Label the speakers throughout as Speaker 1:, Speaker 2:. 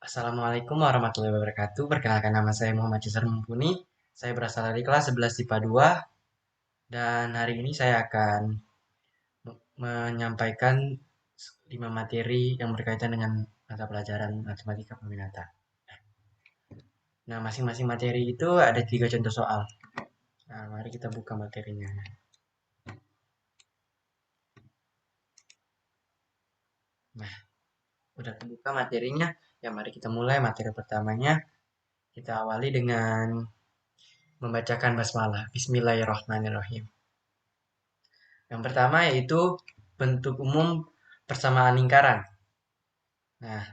Speaker 1: Assalamualaikum warahmatullahi wabarakatuh. Perkenalkan nama saya Muhammad Cisar Mumpuni. Saya berasal dari kelas 11 IPA 2 dan hari ini saya akan menyampaikan 5 materi yang berkaitan dengan mata pelajaran matematika peminatan. Nah, masing-masing materi itu ada 3 contoh soal. Nah, mari kita buka materinya. Nah, udah terbuka materinya. Ya, mari kita mulai materi pertamanya. Kita awali dengan membacakan basmalah. Bismillahirrahmanirrahim. Yang pertama yaitu bentuk umum persamaan lingkaran. Nah,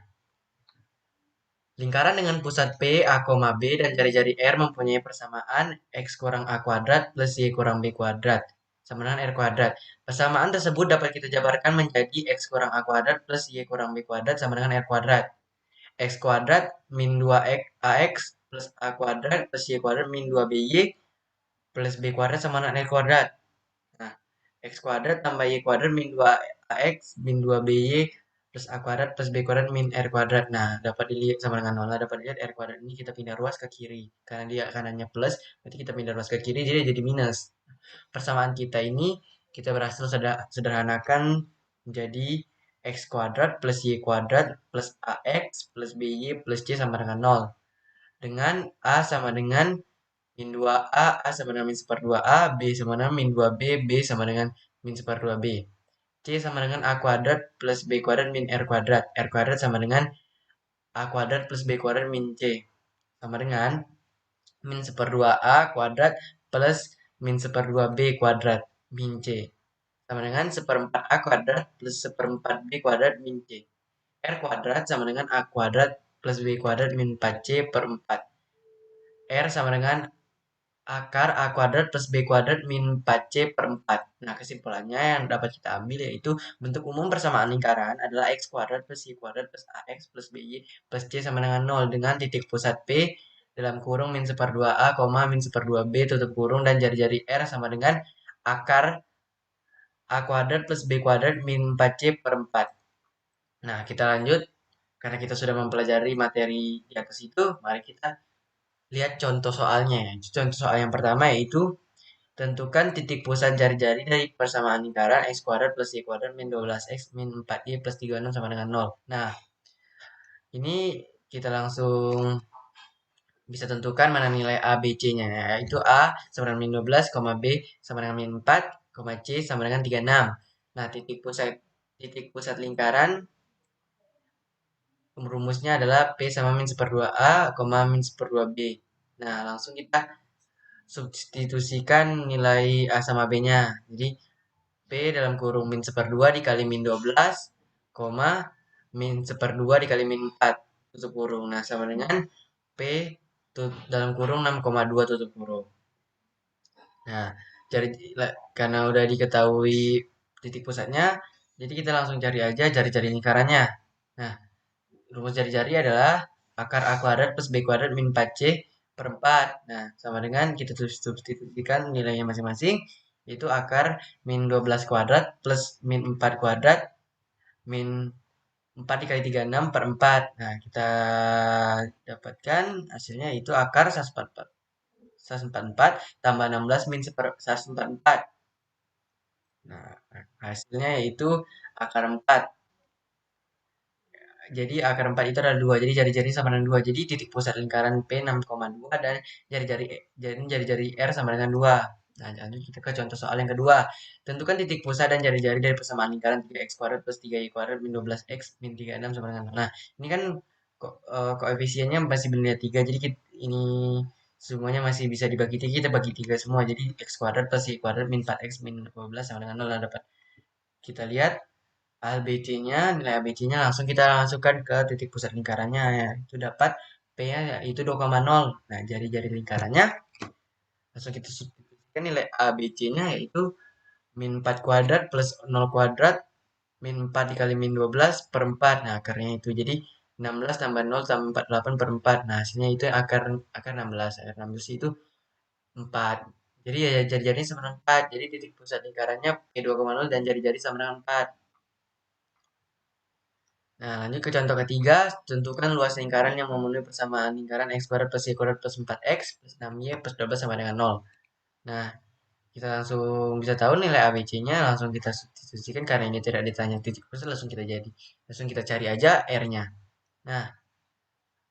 Speaker 1: lingkaran dengan pusat P, A, B dan jari-jari R mempunyai persamaan X kurang A kuadrat plus Y kurang B kuadrat sama dengan R kuadrat. Persamaan tersebut dapat kita jabarkan menjadi X kurang A kuadrat plus Y kurang B kuadrat sama dengan R kuadrat. X kuadrat min 2X AX plus A kuadrat plus Y kuadrat min 2BY plus B kuadrat sama dengan R kuadrat. Nah, X kuadrat tambah Y kuadrat min 2AX min 2BY plus A kuadrat plus B kuadrat min R kuadrat. Nah, dapat dilihat sama dengan 0. Dapat dilihat R kuadrat ini kita pindah ruas ke kiri. Karena dia kanannya plus, berarti kita pindah ruas ke kiri, jadi minus. Persamaan kita ini kita berhasil sederhanakan menjadi X kuadrat plus Y kuadrat plus AX plus BY plus C sama dengan 0. Dengan A sama dengan min 2A, A sama dengan min seperdua A, B sama dengan min 2B, B sama dengan min seperdua B. C sama dengan A kuadrat plus B kuadrat min R kuadrat. R kuadrat sama dengan A kuadrat plus B kuadrat min C. Sama dengan min seperdua A kuadrat plus min seperdua B kuadrat min C. Sama dengan seperempat A kuadrat plus seperempat B kuadrat min C. R kuadrat sama dengan A kuadrat plus B kuadrat min 4C per 4. R sama dengan akar A kuadrat plus B kuadrat min 4C per 4. Nah, kesimpulannya yang dapat kita ambil yaitu bentuk umum persamaan lingkaran adalah X kuadrat plus Y kuadrat plus AX plus BY plus C sama dengan 0 dengan titik pusat P dalam kurung min seperdua A, min seperdua B tutup kurung dan jari-jari R sama dengan akar A kuadrat plus B kuadrat min 4C per 4. Nah, kita lanjut. Karena kita sudah mempelajari materi di atas itu, mari kita lihat contoh soalnya. Contoh soal yang pertama yaitu tentukan titik pusat jari-jari dari persamaan lingkaran X kuadrat plus Y kuadrat min 12X min 4Y plus 36 sama dengan 0. Nah, ini kita langsung bisa tentukan mana nilai A, B, C-nya. Yaitu A sama dengan min 12, B sama dengan min 4, C sama dengan 36. Nah, titik pusat lingkaran rumusnya adalah P sama min seperdua A, min seperdua B. Nah, langsung kita substitusikan nilai A sama B-nya. Jadi, P dalam kurung min seperdua dikali min 12, min seperdua dikali min 4 tutup kurung. Nah, sama dengan P dalam kurung 6,2 tutup kurung. Nah, karena udah diketahui titik pusatnya, jadi kita langsung cari aja jari-jari lingkarannya. Nah, rumus jari-jari adalah akar A kuadrat plus B kuadrat min 4C per 4. Nah, sama dengan kita substitusikan nilainya masing-masing, yaitu akar min 12 kuadrat plus min 4 kuadrat min 4 dikali 36 per 4. Nah, kita dapatkan hasilnya itu akar 144 tambah 16 min 144. Nah, hasilnya yaitu akar 4. Jadi akar 4 itu adalah 2. Jadi jari-jari sama dengan 2. Jadi titik pusat lingkaran P 6,2 dan jari-jari R sama dengan 2. Nah, lanjut kita ke contoh soal yang kedua. Tentukan titik pusat dan jari-jari dari persamaan lingkaran 3x kuadrat plus 3y kuadrat min 12x min 36 sama dengan 0. Nah, ini kan koefisiennya masih bernilai 3. Jadi ini semuanya masih bisa dibagi 3. Kita bagi 3 semua. Jadi x kuadrat plus y kuadrat min 4x min 12 sama dengan 0. Nah, dapat kita lihat ABC-nya, nilai ABC-nya langsung kita masukkan ke titik pusat lingkarannya ya. Itu dapat P-nya itu 2,0. Nah, jari-jari lingkarannya langsung kita substitusikan nilai ABC-nya yaitu min 4 kuadrat plus 0 kuadrat min 4 dikali min 12 per 4. Nah, akarnya itu jadi 16 tambah 0 tambah 48 per 4. Nah, hasilnya itu akar 16. Akar 16 itu 4. Jadi ya jari-jarinya sama dengan 4. Jadi titik pusat lingkarannya P 2,0 dan jari-jari sama dengan 4. Nah, lanjut ke contoh ketiga, tentukan luas lingkaran yang memenuhi persamaan lingkaran x kuadrat plus y kuadrat plus 4x plus 6y plus 12 sama dengan 0. Nah, kita langsung bisa tahu nilai ABC-nya, langsung kita substitusikan karena ini tidak ditanya titik plus, langsung kita jadi. Langsung kita cari aja R-nya. Nah,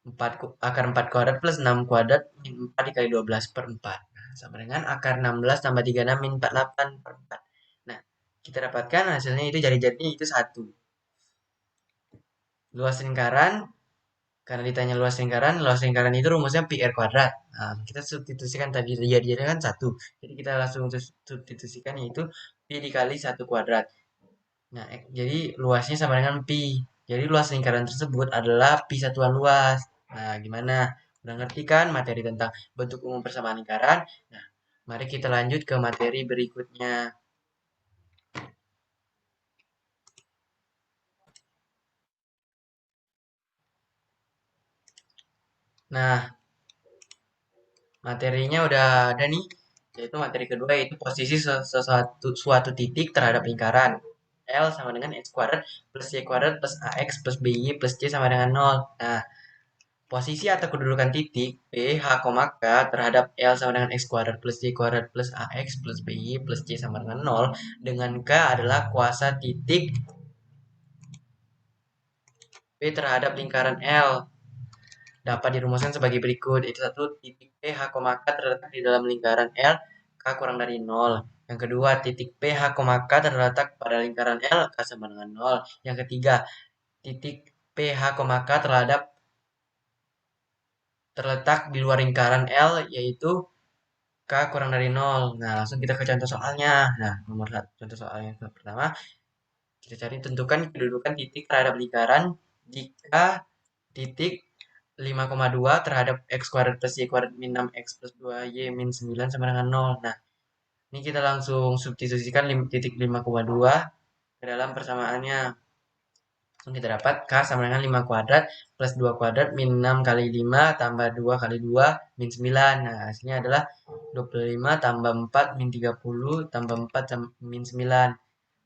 Speaker 1: 4, akar 4 kuadrat plus 6 kuadrat min 4 dikali 12 per 4. Nah, sama dengan akar 16 tambah 36 min 48 per 4. Nah, kita dapatkan hasilnya itu jari-jarinya itu 1. Luas lingkaran, karena ditanya luas lingkaran itu rumusnya pi r kuadrat. Nah, kita substitusikan tadi jari-jarinya kan 1. Jadi kita langsung substitusikan yaitu pi dikali 1 kuadrat. Nah, jadi luasnya sama dengan pi. Jadi luas lingkaran tersebut adalah pi satuan luas. Nah, gimana? Udah ngerti kan materi tentang bentuk umum persamaan lingkaran? Nah, mari kita lanjut ke materi berikutnya. Nah, materinya udah ada nih, yaitu materi kedua yaitu posisi suatu titik terhadap lingkaran. L sama dengan x kuadrat plus y kuadrat plus ax plus by plus c sama dengan 0. Nah, posisi atau kedudukan titik P, H, K terhadap L sama dengan X kuadrat plus Y kuadrat plus AX plus BY plus C sama dengan 0 dengan K adalah kuasa titik P terhadap lingkaran L dapat dirumuskan sebagai berikut. Itu satu, titik P, H, K terletak di dalam lingkaran L, K kurang dari 0. Yang kedua, titik P, H, K terletak pada lingkaran L, K sama dengan 0. Yang ketiga, titik P, H, K terletak di luar lingkaran L, yaitu K kurang dari 0. Nah, langsung kita ke contoh soalnya. Nah, nomor satu, contoh soalnya yang pertama, kita cari tentukan kedudukan titik terhadap lingkaran jika titik 5,2 terhadap x kuadrat plus y kuadrat min 6x plus 2y min 9 sama dengan 0. Nah, ini kita langsung substitusikan titik 5,2 ke dalam persamaannya. Langsung kita dapat K sama dengan 5 kuadrat plus 2 kuadrat min 6 kali 5 tambah 2 kali 2 min 9. Nah, hasilnya adalah 25 tambah 4 min 30 tambah 4 min 9.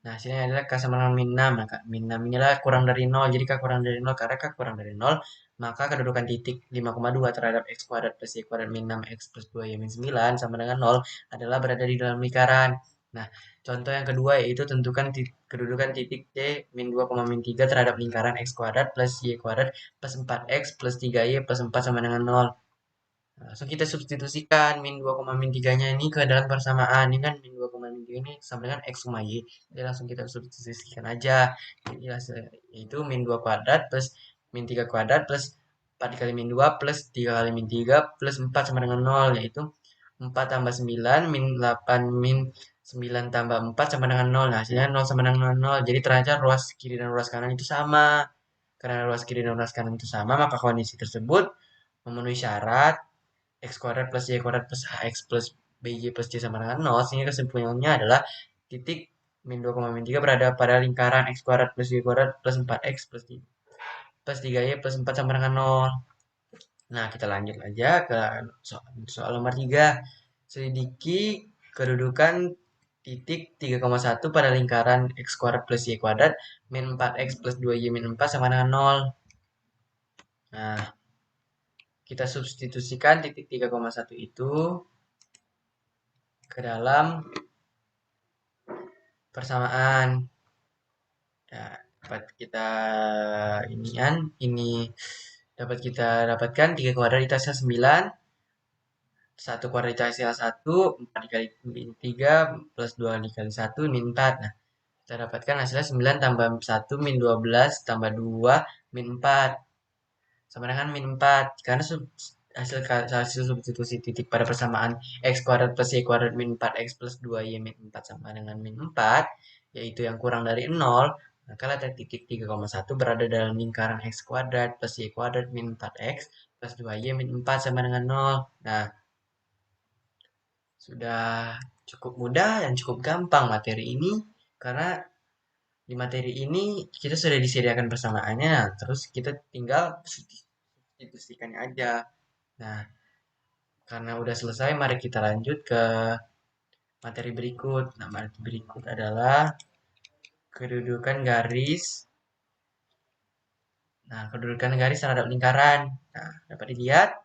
Speaker 1: Nah, hasilnya adalah K sama dengan min 6. Nah, min 6 inilah kurang dari 0. Jadi K kurang dari 0. Karena K kurang dari 0, maka kedudukan titik 5,2 terhadap X kuadrat plus Y kuadrat min 6X plus 2Y min 9 sama dengan 0 adalah berada di dalam lingkaran. Nah, contoh yang kedua yaitu tentukan kedudukan titik C min 2, min 3 terhadap lingkaran X kuadrat plus Y kuadrat plus 4X plus 3Y plus 4 sama dengan 0. Nah, langsung kita substitusikan min 2, min 3-nya ini ke dalam persamaan. Ini kan min 2, min 3 ini sama dengan X, Y. Jadi langsung kita substitusikan aja. Jadi yaitu min 2 kuadrat plus min 3 kuadrat plus 4 dikali min 2 plus 3 kali min 3 plus 4 sama dengan 0. Yaitu 4 tambah 9 min 8 min 9 tambah 4 sama dengan 0. Nah, hasilnya 0 sama dengan 0. Jadi ternyata ruas kiri dan ruas kanan itu sama. Karena ruas kiri dan ruas kanan itu sama, maka kondisi tersebut memenuhi syarat x kuadrat plus y kuadrat plus hx plus bj plus c sama dengan 0, sehingga kesimpulannya adalah titik min 2, min 3 berada pada lingkaran x kuadrat plus y kuadrat plus 4x plus 3y plus 4 sama dengan 0. Nah, kita lanjut aja ke soal nomor 3. Selidiki kedudukan titik 3,1 pada lingkaran x kuadrat plus y kuadrat min 4x plus 2y min 4 sama dengan 0. Nah, kita substitusikan titik 3,1 itu ke dalam persamaan. Ya, dapat kita ini dapat kita dapatkan 3 kuadrat dikali 9, 1 kuadrat dikali 1, 4 dikali min 3 plus 2 dikali 1 min 4. Nah, kita dapatkan hasilnya 9 tambah 1 min 12 tambah 2 min 4 sama dengan min 4. Karena hasil substitusi titik pada persamaan x kuadrat plus y kuadrat min 4x plus 2y min 4 sama dengan min 4, yaitu yang kurang dari 0, maka letak titik 3,1 berada dalam lingkaran x kuadrat plus y kuadrat min 4x plus 2y min 4 sama dengan 0. Nah, sudah cukup mudah dan cukup gampang materi ini, karena di materi ini kita sudah disediakan persamaannya, terus kita tinggal substitusikannya aja. Nah, karena udah selesai, mari kita lanjut ke materi berikut. Nah, materi berikut adalah kedudukan garis Nah, kedudukan garis terhadap lingkaran. Nah, dapat dilihat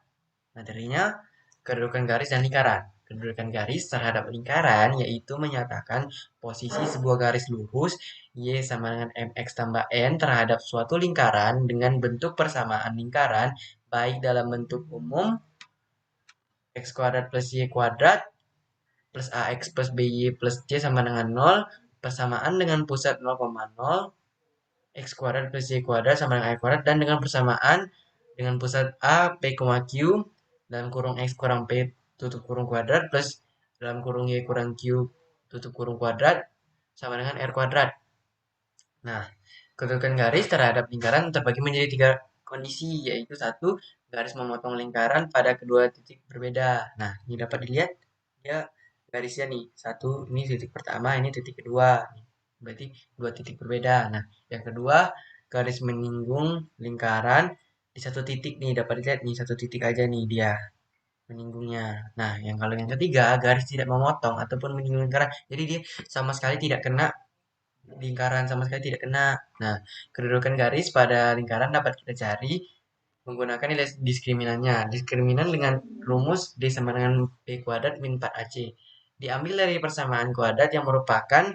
Speaker 1: materinya kedudukan garis dan lingkaran. Kedudukan garis terhadap lingkaran yaitu menyatakan posisi sebuah garis lurus Y sama dengan MX tambah N terhadap suatu lingkaran dengan bentuk persamaan lingkaran baik dalam bentuk umum X kuadrat plus Y kuadrat plus AX plus BY plus C sama dengan 0 persamaan dengan pusat 0,0 X kuadrat plus Y kuadrat sama dengan A kuadrat dan dengan persamaan dengan pusat A P, Q dalam kurung X kurang P tutup kurung kuadrat plus dalam kurung Y kurang Q tutup kurung kuadrat sama dengan R kuadrat. Nah, kedudukan garis terhadap lingkaran terbagi menjadi tiga kondisi, yaitu satu, garis memotong lingkaran pada kedua titik berbeda. Nah, ini dapat dilihat ya garisnya nih, satu ini titik pertama, ini titik kedua. Berarti dua titik berbeda. Nah, yang kedua, garis menyinggung lingkaran di satu titik nih, dapat dilihat nih satu titik aja nih dia menyinggungnya. Nah, kalau yang ketiga, garis tidak memotong ataupun menyinggung lingkaran. Jadi dia sama sekali tidak kena lingkaran sama sekali tidak kena. Nah, kedudukan garis pada lingkaran dapat kita cari menggunakan nilai diskriminannya. Diskriminan dengan rumus D sama dengan B kuadrat min 4AC. Diambil dari persamaan kuadrat yang merupakan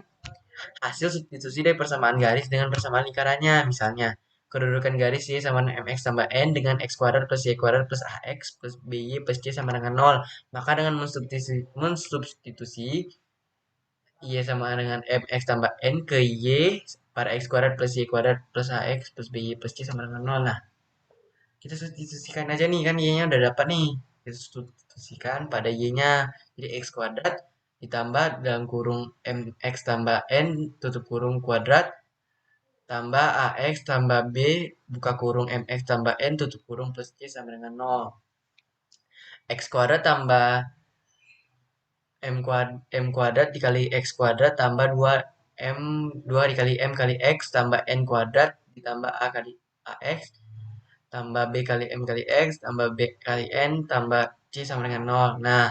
Speaker 1: hasil substitusi dari persamaan garis dengan persamaan lingkarannya. Misalnya, kedudukan garis Y sama dengan MX tambah N dengan X kuadrat plus Y kuadrat plus AX plus BY plus C sama dengan 0. Maka dengan mensubstitusi Y sama dengan MX tambah N ke Y pada X kuadrat plus Y kuadrat plus AX plus BY plus C sama dengan 0. Nah, kita substitusikan aja nih, kan Y-nya udah dapat nih. Kita substitusikan pada Y-nya. Jadi X kuadrat ditambah dalam kurung MX tambah N tutup kurung kuadrat tambah AX tambah B buka kurung MX tambah N tutup kurung plus C sama dengan 0. X kuadrat tambah M kuadrat dikali X kuadrat tambah 2 M 2 dikali M kali X tambah N kuadrat ditambah A kali AX tambah B kali M kali X tambah B kali N tambah C sama dengan 0. Nah,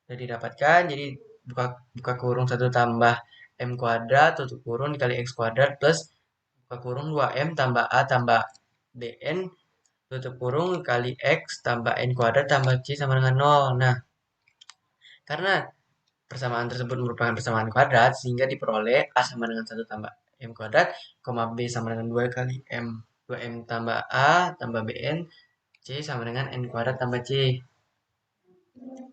Speaker 1: sudah didapatkan. Jadi buka buka kurung 1 tambah M kuadrat tutup kurung dikali X kuadrat plus buka kurung 2M tambah A tambah BN tutup kurung kali X tambah N kuadrat tambah C sama dengan 0. Nah, karena persamaan tersebut merupakan persamaan kuadrat sehingga diperoleh A sama dengan 1 tambah M kuadrat, B sama dengan 2 kali M. 2M tambah A tambah BN, C sama dengan N kuadrat tambah C.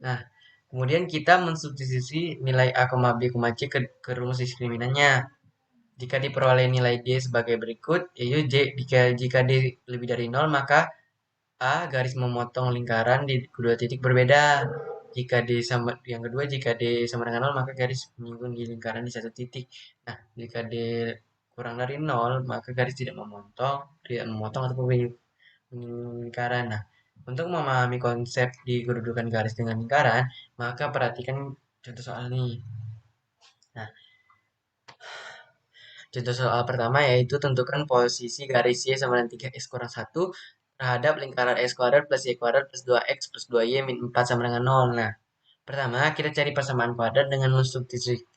Speaker 1: Nah, kemudian kita mensubstitusi nilai A, B, C ke rumus diskriminannya. Jika diperoleh nilai D sebagai berikut, yaitu jika D lebih dari 0, maka A garis memotong lingkaran di kedua titik berbeda. Jika D sama yang kedua, jika D sama dengan 0, maka garis menyinggung di lingkaran di satu titik. Nah, jika D kurang dari 0, maka garis tidak memotong ataupun menyinggung lingkaran. Nah, untuk memahami konsep di kedudukan garis dengan lingkaran, maka perhatikan contoh soal ini. Nah, contoh soal pertama yaitu tentukan posisi garis Y sama dengan 3X kurang 1 terhadap lingkaran X kuadrat plus Y kuadrat plus 2X plus 2Y min 4 sama dengan 0. Nah, pertama kita cari persamaan kuadrat dengan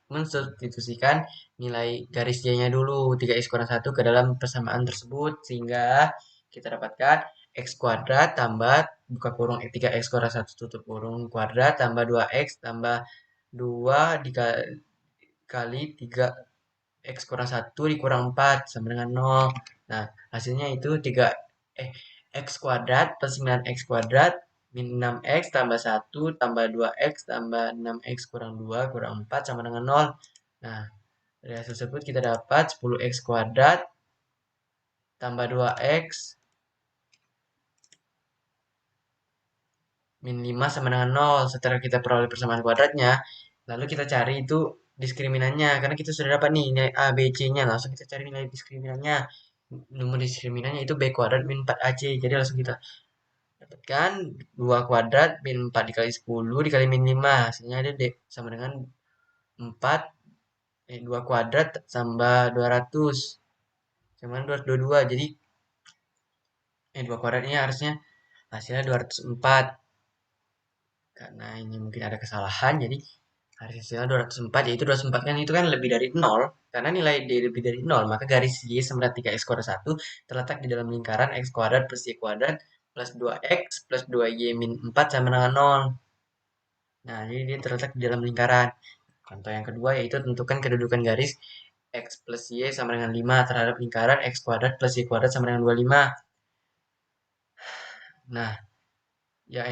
Speaker 1: mensubstitusikan nilai garis Y-nya dulu 3X kurang 1 ke dalam persamaan tersebut sehingga kita dapatkan X kuadrat tambah buka kurung 3X kurang 1 tutup kurung kuadrat tambah 2X tambah 2 dikali 3 X kurang 1 dikurang 4 sama dengan 0. Nah, hasilnya itu X kuadrat plus 9X kuadrat min 6X tambah 1 tambah 2X tambah 6X kurang 2 kurang 4 sama dengan 0. Nah, dari hasil tersebut kita dapat 10X kuadrat tambah 2X min 5 sama dengan 0. Setelah kita peroleh persamaan kuadratnya, lalu kita cari itu diskriminannya. Karena kita sudah dapat nih nilai A, B, C-nya. Langsung kita cari nilai diskriminannya. Nomor diskriminannya itu B kuadrat min 4AC. Jadi langsung kita dapatkan 2 kuadrat min 4 dikali 10 dikali min 5. Hasilnya ada D sama dengan 4, 2 kuadrat tambah 200. Sama dengan 222. Jadi 2 kuadrat ini harusnya hasilnya 204. Karena ini mungkin ada kesalahan, jadi Hasilnya 204, yaitu 204 kan itu kan lebih dari nol. Karena nilai D lebih dari nol, maka garis Y sama dengan 3x kuadrat 1 terletak di dalam lingkaran x kuadrat plus Y kuadrat plus 2x plus 2Y min 4 sama dengan nol. Nah, jadi dia terletak di dalam lingkaran. Contoh yang kedua yaitu tentukan kedudukan garis x plus y sama dengan 5 terhadap lingkaran x kuadrat plus y kuadrat sama dengan 25. Nah, ya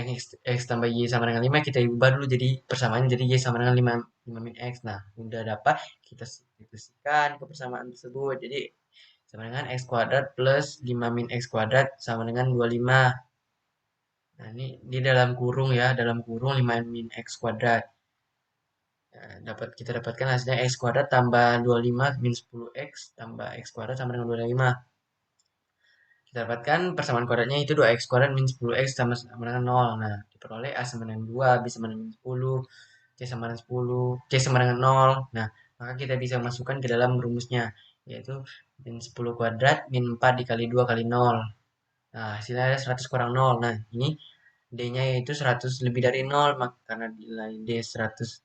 Speaker 1: x tambah y sama dengan 5 kita ubah dulu jadi persamaan jadi y sama dengan 5, 5 min x. Nah, udah dapat kita substitusikan ke persamaan tersebut. Jadi sama dengan x kuadrat plus 5 min x kuadrat sama dengan 25. Nah, ini di dalam kurung ya, dalam kurung 5 min x kuadrat. Nah, kita dapatkan hasilnya x kuadrat tambah 25 min 10x tambah x kuadrat sama dengan 25. Kita dapatkan persamaan kuadratnya itu 2x kuadrat min 10x sama dengan 0. Nah, diperoleh A sama dengan 2, B sama dengan 10, C sama dengan 10, C sama dengan 0. Nah, maka kita bisa masukkan ke dalam rumusnya, yaitu min 10 kuadrat min 4 dikali 2 kali 0. Nah, hasilnya ada 100 kurang 0. Nah, ini D-nya yaitu 100 lebih dari 0, karena nilai D 100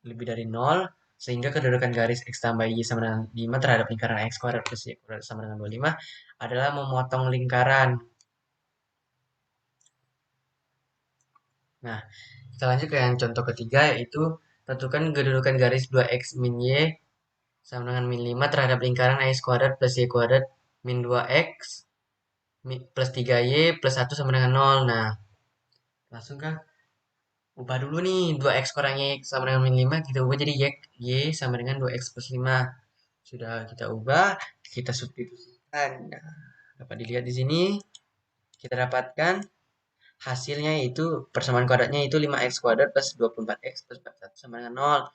Speaker 1: lebih dari 0, sehingga kedudukan garis X tambah Y sama dengan 5 terhadap lingkaran X kuadrat plus Y kuadrat sama dengan 25 adalah memotong lingkaran. Nah, kita lanjut ke yang contoh ketiga, yaitu tentukan kedudukan garis 2X min Y sama dengan min 5 terhadap lingkaran X kuadrat plus Y kuadrat min 2X plus 3Y plus 1 sama dengan 0. Nah, langsung kan ubah dulu nih 2X kurang Y sama dengan min 5, kita ubah jadi Y sama dengan 2X plus 5. Sudah kita ubah, kita substitusikan. Nah, dapat dilihat di sini, kita dapatkan hasilnya itu persamaan kuadratnya itu 5x kuadrat plus 24x plus 41 sama dengan 0.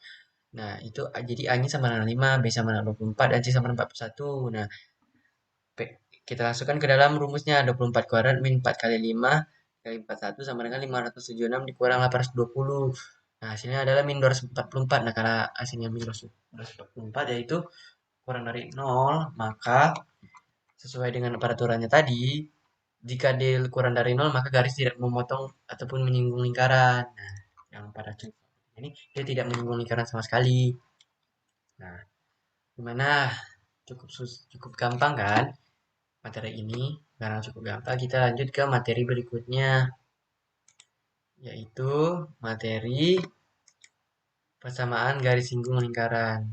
Speaker 1: Nah, itu jadi A-nya sama dengan 5, B sama dengan 24, dan C sama dengan 41. Nah, kita masukkan ke dalam rumusnya 24 kuadrat min 4 kali 5 kali 41 sama dengan 576 dikurang 820. Nah, hasilnya adalah min 244. Nah, karena hasilnya min 244 yaitu kurang dari 0, maka sesuai dengan peraturannya tadi, jika D kurang dari 0, maka garis tidak memotong ataupun menyinggung lingkaran. Nah, yang pada contoh ini, dia tidak menyinggung lingkaran sama sekali. Nah, gimana? Cukup gampang kan materi ini? Karena cukup gampang, kita lanjut ke materi berikutnya, yaitu materi persamaan garis singgung lingkaran.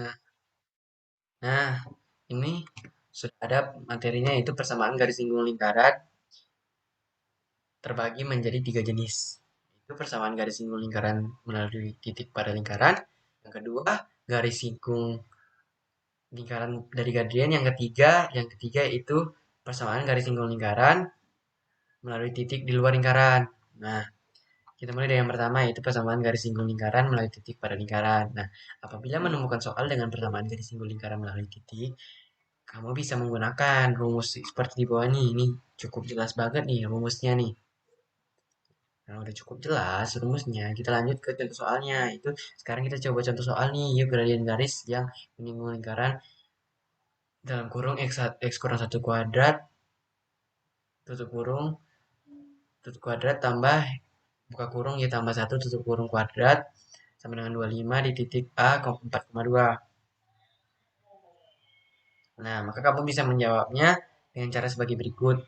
Speaker 1: Nah, nah, ini sudah ada materinya, yaitu persamaan garis singgung lingkaran terbagi menjadi 3 jenis. Itu persamaan garis singgung lingkaran melalui titik pada lingkaran. Yang kedua, garis singgung lingkaran dari gradien. Yang ketiga itu persamaan garis singgung lingkaran melalui titik di luar lingkaran. Nah, kita mulai dari yang pertama, yaitu persamaan garis singgung lingkaran melalui titik pada lingkaran. Nah, apabila menemukan soal dengan persamaan garis singgung lingkaran melalui titik, kamu bisa menggunakan rumus seperti di bawah nih. Ini cukup jelas banget nih rumusnya nih. Nah, udah cukup jelas rumusnya. Kita lanjut ke contoh soalnya. Itu sekarang kita coba contoh soal nih. Yuk, gradien garis yang menyinggung lingkaran dalam kurung x kurang 1 kuadrat tutup kurung tambah buka kurung y tambah 1 tutup kurung kuadrat sama dengan 25 di titik A 4,2. Nah, maka kamu bisa menjawabnya dengan cara sebagai berikut.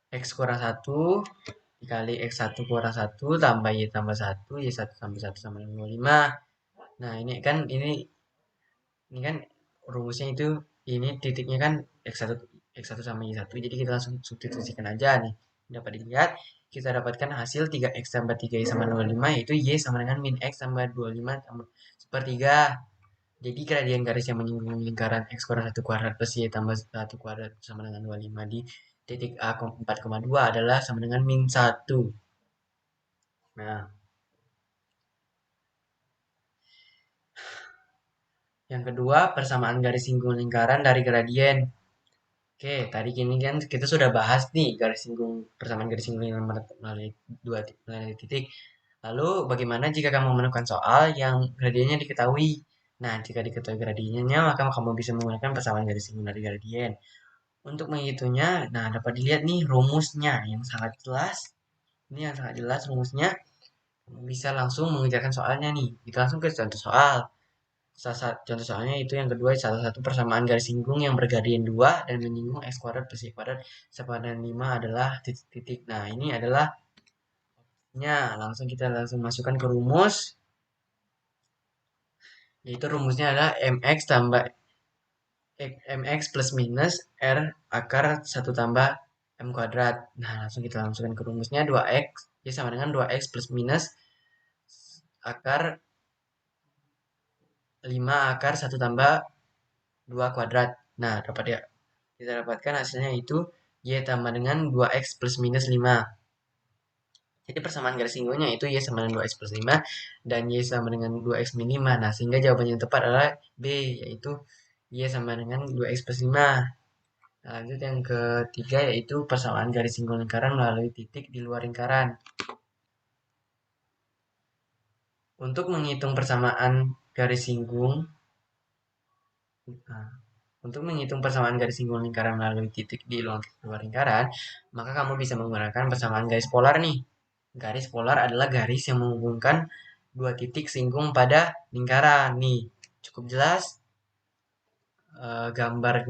Speaker 1: X kurang 1 dikali X1 kurang 1 tambah Y tambah 1, Y1 tambah 1 sama dengan 25. Nah, ini kan rumusnya itu, ini titiknya kan X1 sama Y1. Jadi kita langsung substitusikan aja nih. Dapat dilihat, kita dapatkan hasil 3x tambah 3y sama 25, yaitu Y sama dengan min x tambah 25 tambah sepertiga. Jadi gradien garis yang menyinggung lingkaran x kurang 1 kuadrat plus y tambah 1 kuadrat sama dengan 25 di titik A 4,2 adalah sama dengan min 1. Nah, yang kedua, persamaan garis singgung lingkaran dari gradien. Oke, tadi gini kan kita sudah bahas nih persamaan garis singgung lingkaran melalui titik. Lalu bagaimana jika kamu menemukan soal yang gradiennya diketahui? Nah, jika diketahui gradiennya, maka kamu bisa menggunakan persamaan garis singgung dari gradien Untuk menghitungnya, nah dapat dilihat nih rumusnya yang sangat jelas. Ini yang sangat jelas rumusnya. Bisa langsung mengerjakan soalnya nih. Kita langsung ke contoh soal. Contoh soalnya itu yang kedua, salah satu persamaan garis singgung yang bergradien 2 dan menyinggung x kuadrat plus y kuadrat sama dengan 5 adalah titik-titik. Nah, ini adalah nya. Kita langsung masukkan ke rumus. Yaitu rumusnya adalah mx tambah mx plus minus r akar 1 tambah m kuadrat. Nah, langsung kita masukkan ke rumusnya 2x. Y sama dengan 2x plus minus akar 5 akar 1 tambah 2 kuadrat. Nah, dapat ya. Kita dapatkan hasilnya itu y tambah dengan 2x plus minus 5. Jadi persamaan garis singgungnya itu y sama dengan 2x plus 5 dan y sama dengan 2x min 5. Nah, sehingga jawaban yang tepat adalah B, yaitu y sama dengan 2x plus 5. Nah, lanjut yang ketiga yaitu persamaan garis singgung lingkaran melalui titik di luar lingkaran. Untuk menghitung persamaan garis singgung, nah, untuk menghitung persamaan garis singgung lingkaran melalui titik di luar lingkaran, maka kamu bisa menggunakan persamaan garis polar nih. Garis polar adalah garis yang menghubungkan dua titik singgung pada lingkaran. Nih, cukup jelas gambar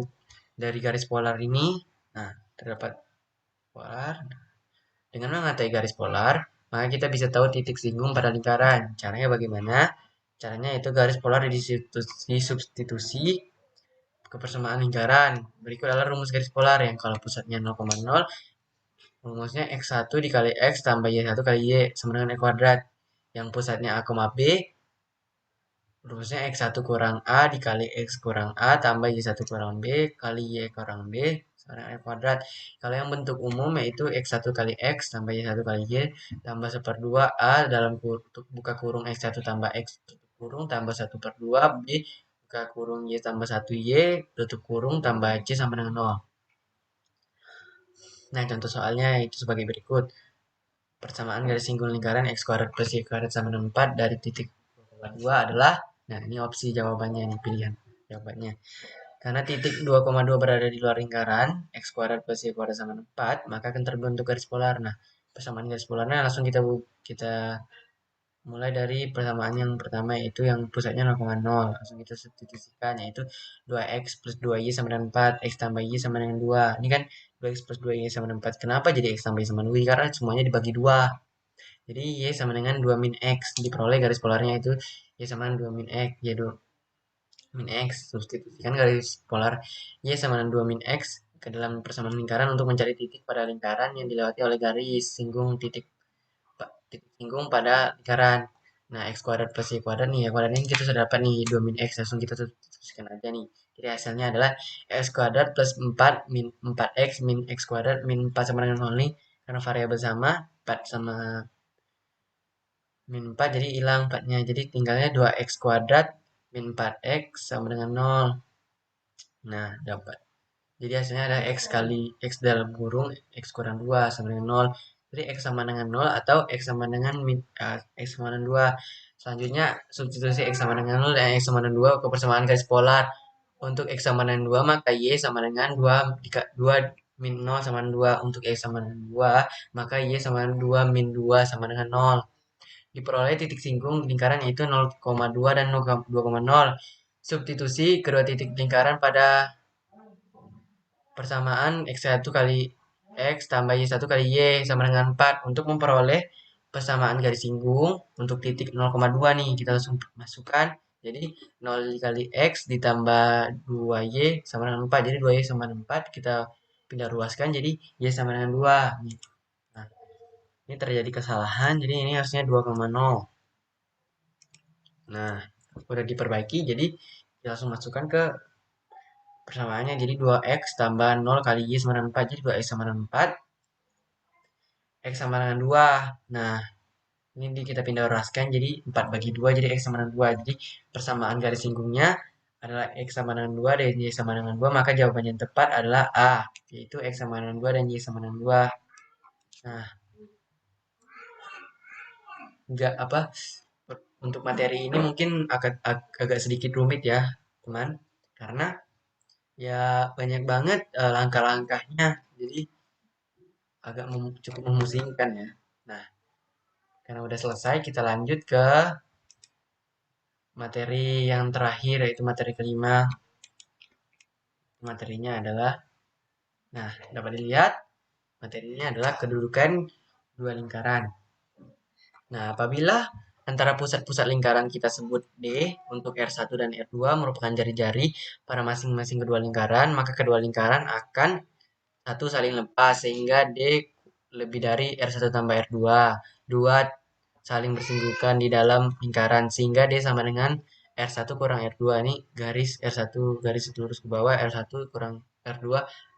Speaker 1: dari garis polar ini. Nah, terdapat polar. Dengan mengatai garis polar, maka kita bisa tahu titik singgung pada lingkaran. Caranya bagaimana? Caranya itu garis polar disubstitusi ke persamaan lingkaran. Berikut adalah rumus garis polar yang kalau pusatnya 0,0, rumusnya x1 dikali x tambah y1 kali y sama dengan e kuadrat. Yang pusatnya a, b, rumusnya x1 kurang a dikali x kurang a tambah y1 kurang b kali y kurang b sama dengan e kuadrat. Kalau yang bentuk umum yaitu x1 kali x tambah y1 kali y tambah 1/2 a dalam buka kurung x1 tambah x tutup kurung tambah 1/2 b buka kurung y tambah 1 y tutup kurung tambah c sama dengan 0. Nah, contoh soalnya itu sebagai berikut. Persamaan garis singgung lingkaran x kuadrat plus y kuadrat sama dengan 4 dari titik 2 adalah, nah ini opsi jawabannya, ini pilihan jawabannya. Karena titik 2,2 berada di luar lingkaran, x kuadrat plus y kuadrat sama dengan 4, maka akan terbentuk garis polar. Nah, persamaan garis polarnya langsung kita mulai dari persamaan yang pertama yaitu yang pusatnya 0,0. Langsung kita substitusikan yaitu 2x plus 2y sama dengan 4, x tambah y sama dengan 2. Ini kan 2x plus 2y sama dengan 4. Kenapa jadi x tambah y sama dengan 2? Karena semuanya dibagi 2. Jadi y sama dengan 2 min x. Diperoleh garis polarnya itu y sama dengan 2 min x. Y 2 min x. Substitusikan garis polar y sama dengan 2 min x ke dalam persamaan lingkaran untuk mencari titik pada lingkaran yang dilewati oleh garis singgung titik singgung pada lingkaran. Nah, x kuadrat plus y kuadrat nih, ya kuadrat ini kita sudah dapat nih 2 min x, langsung kita tuliskan aja nih. Jadi hasilnya adalah x kuadrat plus 4 min 4x min x kuadrat min 4 sama dengan 0 nih. Karena variabel sama, 4 sama min 4 jadi hilang 4-nya. Jadi tinggalnya 2x kuadrat min 4x sama dengan 0. Nah, dapat. Jadi hasilnya ada x kali x dalam kurung x kurang 2 sama dengan 0. Jadi x sama dengan 0 atau x sama dengan x sama dengan 2. Selanjutnya substitusi x sama dengan 0 dan x sama dengan 2 ke persamaan garis polar. Untuk x sama dengan 2 maka y sama dengan 2 min 0 sama dengan 2. Untuk x sama dengan 2 maka y sama dengan 2 min 2 sama dengan 0. Diperoleh titik singgung lingkaran yaitu 0,2 dan 2,0. Substitusi kedua titik lingkaran pada persamaan x1 kali x tambah y1 kali y sama dengan 4 untuk memperoleh persamaan garis singgung untuk titik 0,2 nih kita langsung masukkan jadi 0 kali x ditambah 2y sama dengan 4 jadi 2y sama dengan 4 kita pindah ruaskan jadi y sama dengan 2. Nah, ini terjadi kesalahan jadi ini harusnya 2,0. Nah, udah diperbaiki jadi kita langsung masukkan ke persamaannya jadi 2x tambah 0 kali y sama dengan 4 jadi 2x sama dengan 4 x sama dengan 2. Nah, ini kita pindah ruaskan jadi 4 bagi 2 jadi x sama dengan 2. Jadi persamaan garis singgungnya adalah x sama dengan 2 dan y sama dengan 2, maka jawaban yang tepat adalah A, yaitu x sama dengan 2 dan y sama dengan 2. Nah, enggak apa untuk materi ini mungkin agak sedikit rumit ya, teman. Karena Ya, banyak banget langkah-langkahnya. Jadi agak cukup memusingkan ya. Nah, karena udah selesai, kita lanjut ke materi yang terakhir, yaitu materi kelima. Materinya adalah, nah, dapat dilihat, materinya adalah kedudukan dua lingkaran. Nah, apabila antara pusat-pusat lingkaran kita sebut D untuk R1 dan R2 merupakan jari-jari pada masing-masing kedua lingkaran, maka kedua lingkaran akan satu saling lepas sehingga D lebih dari R1 tambah R2. Dua saling bersinggungan di dalam lingkaran sehingga D sama dengan R1 kurang R2. Ini garis R1 garis lurus ke bawah, R1 kurang R2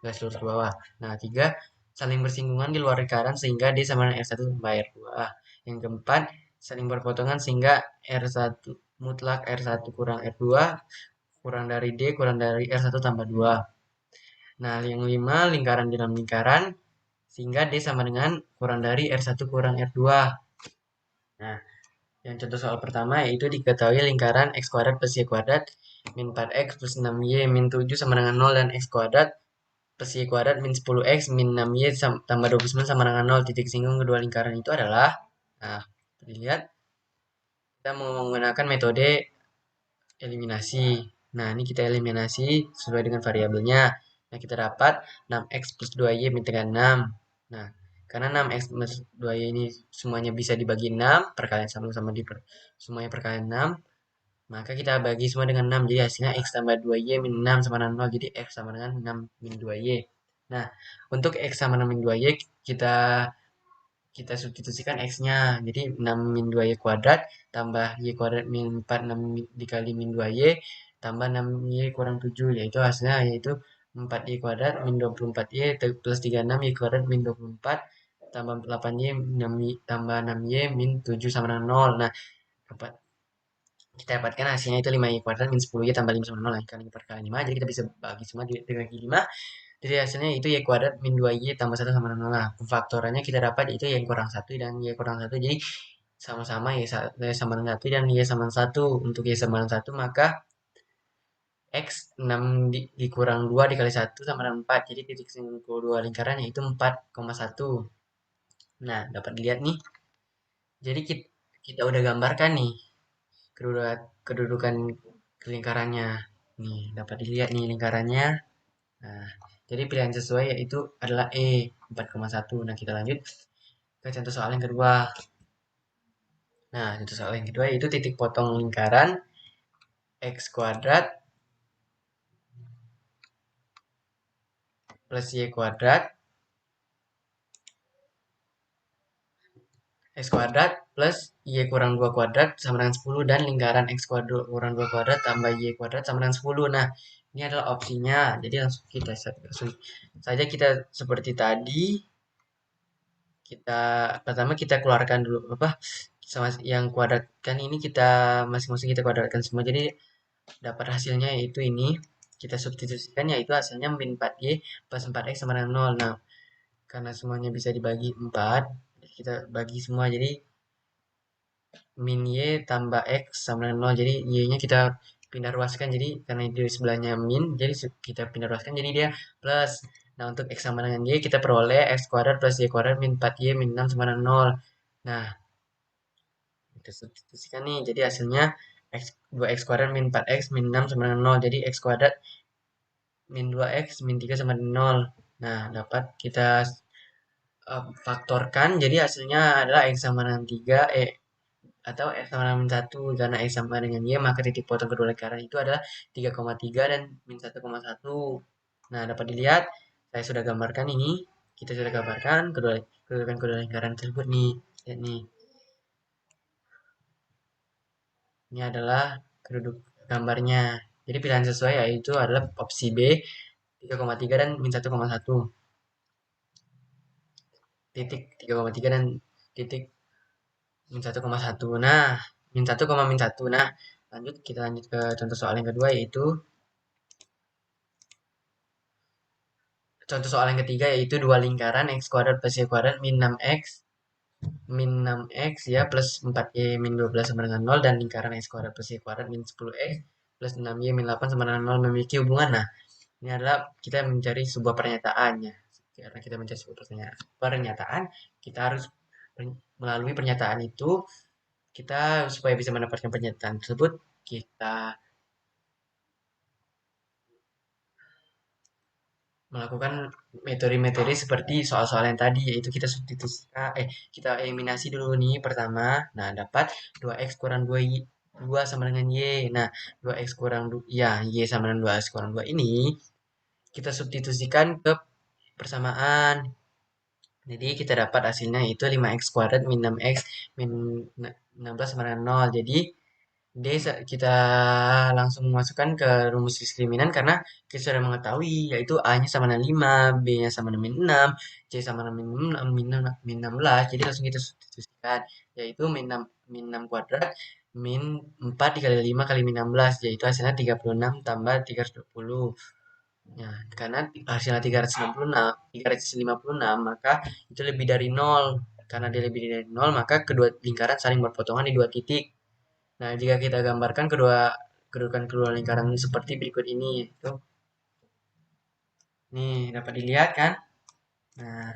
Speaker 1: garis lurus ke bawah. Nah, tiga saling bersinggungan di luar lingkaran sehingga D sama dengan R1 tambah R2. Yang keempat, saling berpotongan sehingga R1 mutlak R1 kurang R2 kurang dari D kurang dari R1 tambah 2. Nah, yang lima, lingkaran dalam lingkaran, sehingga D sama dengan kurang dari R1 kurang R2. Nah, yang contoh soal pertama yaitu diketahui lingkaran X kuadrat plus Y kuadrat min 4X plus 6Y min 7 sama dengan 0 dan X kuadrat plus Y kuadrat min 10X min 6Y tambah 29 sama dengan 0. Titik singgung kedua lingkaran itu adalah, nah, dilihat, kita menggunakan metode eliminasi. Nah, ini kita eliminasi sesuai dengan variabelnya. Nah, kita dapat 6x plus 2y min dengan 6. Nah, karena 6x plus 2y ini semuanya bisa dibagi 6, perkalian sama-sama semuanya perkalian 6, maka kita bagi semua dengan 6. Jadi hasilnya x tambah 2y min 6 sama dengan 0. Jadi x sama dengan 6 min 2y. Nah, untuk x sama dengan min 2y, kita kita substitusikan x-nya. Jadi 6 min 2y kuadrat tambah y kuadrat min 4 6 dikali min 2y tambah 6y kurang 7 yaitu hasilnya yaitu 4y kuadrat min 24y plus 36 y kuadrat min 24 tambah 8y 6y tambah 6y min 7 sama dengan 0. Nah, dapat kita dapatkan hasilnya itu 5y kuadrat min 10y tambah 5 sama 0 kali perkalian 5. Jadi kita bisa bagi semua dibagi 5. Jadi hasilnya itu y kuadrat min 2y tambah 1 sama dengan 0. Nah, faktorannya kita dapat itu y kurang 1 dan y kurang 1. Jadi sama-sama y sama dengan 1 dan y sama dengan 1. Untuk y sama dengan 1 maka x 6 dikurang 2 dikali 1 sama dengan 4. Jadi titik singgung kedua lingkaran yaitu 4,1. Nah, dapat dilihat nih. Jadi kita udah gambarkan nih kedudukan lingkarannya. Nih, dapat dilihat nih lingkarannya. Nah, jadi pilihan sesuai yaitu adalah E, 4,1. Nah, kita lanjut ke contoh soal yang kedua. Nah, contoh soal yang kedua yaitu titik potong lingkaran X kuadrat plus Y kuadrat X kuadrat plus Y kurang 2 kuadrat sama dengan 10 dan lingkaran X kuadrat kurang 2 kuadrat tambah Y kuadrat sama dengan 10. Nah, ini adalah opsinya. Jadi langsung saja kita seperti tadi, kita pertama kita keluarkan dulu apa sama yang kuadrat kan ini kita masing-masing kita kuadratkan semua. Jadi dapat hasilnya yaitu ini. Kita substitusikan yaitu hasilnya min 4y plus 4x sama dengan 0. Nah, karena semuanya bisa dibagi 4, kita bagi semua. Jadi min y tambah x sama dengan 0. Jadi y-nya kita pindah ruaskan. Jadi karena di sebelahnya min, jadi kita pindah ruaskan. Jadi dia plus. Nah, untuk x sama dengan y kita peroleh x kuadrat plus y kuadrat min 4y min 6 sama dengan 0. Nah, kita substitusikan nih. Jadi hasilnya x 2x kuadrat min 4x min 6 sama dengan 0. Jadi x kuadrat min 2x min 3 sama dengan 0. Nah, dapat kita faktorkan. Jadi hasilnya adalah x sama dengan 3 atau x sama dengan 1 karena x sama dengan y maka titik potong kedua lingkaran itu adalah 3,3 dan min 1,1. Nah, dapat dilihat saya sudah gambarkan ini. Kita sudah gambarkan kedua lingkaran tersebut nih. Lihat nih. Ini adalah keduduk gambarnya. Jadi pilihan sesuai yaitu adalah opsi B 3,3 dan min 1,1. Titik 3,3 dan titik min 1,1. Nah, min 1, min 1. Nah, kita lanjut ke contoh soal yang kedua yaitu contoh soal yang ketiga yaitu dua lingkaran x kuadrat plus y kuadrat min 6x ya plus 4y min 12 sama dengan 0 dan lingkaran x kuadrat plus y kuadrat min 10x plus 6y min 8 sama dengan 0 memiliki hubungan. Nah, Ini adalah kita mencari sebuah pernyataannya. Karena kita mencari sebuah pernyataan, kita harus melalui pernyataan itu, kita supaya bisa mendapatkan pernyataan tersebut, kita melakukan metode-metode seperti soal-soal yang tadi, yaitu kita substitusi, kita eliminasi dulu nih pertama. Nah, dapat 2x kurang 2 sama dengan y. Nah, 2x kurang ya, y sama dengan 2x kurang 2 ini kita substitusikan ke persamaan. Jadi kita dapat hasilnya itu 5x kuadrat min 6x min 16 sama dengan 0. Jadi kita langsung masukkan ke rumus diskriminan karena kita sudah mengetahui yaitu A-nya sama dengan 5, B-nya sama dengan min 6, C sama dengan min 16. Jadi langsung kita substitusikan yaitu min 6 kuadrat min 4 dikali 5 kali min 16 yaitu hasilnya 36 tambah 320. Nah, karena hasilnya 356, maka itu lebih dari nol. Karena dia lebih dari nol, maka kedua lingkaran saling berpotongan di dua titik. Nah, jika kita gambarkan kedudukan kedua lingkaran seperti berikut ini, itu nih dapat dilihat kan? Nah,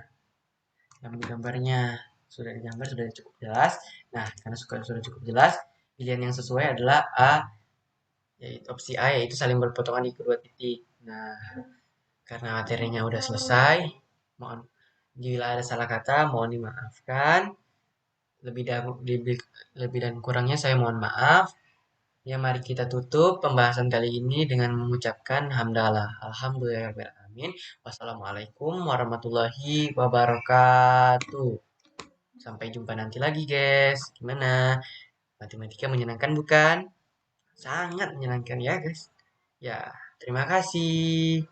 Speaker 1: dalam gambarnya sudah cukup jelas. Nah, karena sudah cukup jelas, pilihan yang sesuai adalah A, yaitu opsi A, yaitu saling berpotongan di kedua titik. Nah, karena materinya udah selesai, mohon bila ada salah kata mohon dimaafkan. Lebih dan lebih dan kurangnya saya mohon maaf. Ya, mari kita tutup pembahasan kali ini dengan mengucapkan hamdalah. Alhamdulillahirrahmanirrahim. Wassalamualaikum warahmatullahi wabarakatuh. Sampai jumpa nanti lagi, guys. Gimana? Matematika menyenangkan bukan? Sangat menyenangkan ya, guys. Ya, terima kasih.